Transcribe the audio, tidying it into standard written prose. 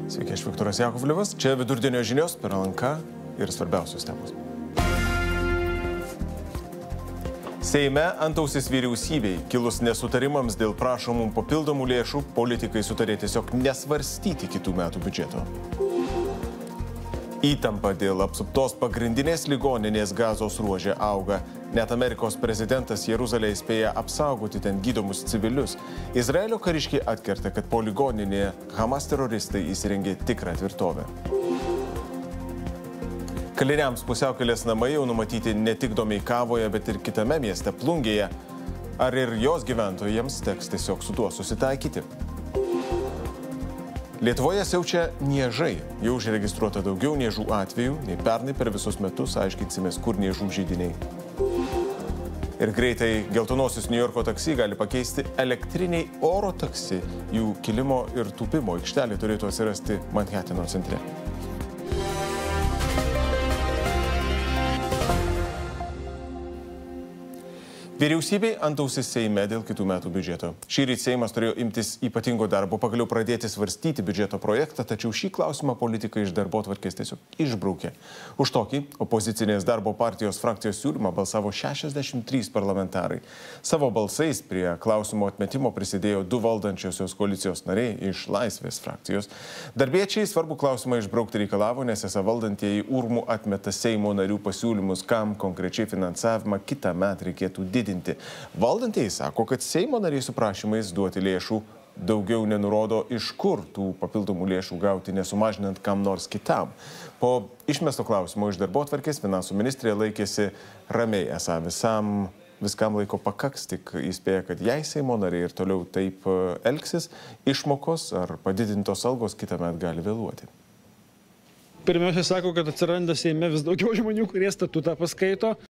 Sveiki, aš Viktoras Jakovlevas. Čia vidurdienio žinios per LNK ir svarbiausios temos. Seime antausis vyriausybei. Kilus nesutarimams dėl prašomų papildomų lėšų, politikai sutarė tiesiog nesvarstyti kitų metų biudžeto. Įtampa dėl apsuptos pagrindinės ligoninės Gazos ruože auga. Net Amerikos prezidentas Jeruzalę įspėja apsaugoti ten gydomus civilius. Izraelio kariškiai atkerta, kad po ligoninėje Hamas teroristai įsirengė tikrą tvirtovę. Kaliniams pusiaukelės namai jau numatyti ne tik Domeikavoje, bet ir kitame mieste Plungėje. Ar ir jos gyventojams teks tiesiog su tuo susitaikyti? Lietuvoje siaučia niežai. Jau užregistruota daugiau niežų atvejų, nei pernai per visus metus. Aiškinsimės, kur niežų židiniai. Ir greitai geltonosius New Yorko taksi gali pakeisti elektriniai oro taksi. Jų kilimo ir tūpimo aikštelė turėtų atsirasti Manhatano centre. Vyriausybei antausis Seime dėl kitų metų biudžeto. Šįryt Seimas turėjo imtis ypatingo darbo, pagaliau pradėti svarstyti biudžeto projektą, tačiau šį klausimą politikai iš darbotvarkės tiesiog išbraukė. Už tokį opozicinės darbo partijos frakcijos siūlymą balsavo 63 parlamentarai. Savo balsais prie klausimo atmetimo prisidėjo 2 valdančiosios koalicijos nariai iš Laisvės frakcijos. Darbiečiai svarbų klausimą išbraukti reikalavo, nes esą valdantieji urmu atmeta Seimo narių pasiūlymus, kam konkrečiai finansavimą kitą metą reikėtų didinti. Valdantieji sako, kad Seimo nariai su prašymais duoti lėšų daugiau nenurodo, iš kur tų papildomų lėšų gauti, nesumažinant kam nors kitam. Po išmesto klausimo iš darbotvarkės finansų ministrė laikėsi ramiai, esą viskam laiko pakaks, tik įspėja, kad jei Seimo nariai ir toliau taip elgsis, išmokos ar padidintos algos kitąmet gali vėluoti. Pirmiausia, sako, kad atsiranda Seime vis daugiau žmonių, kurie statutą paskaito.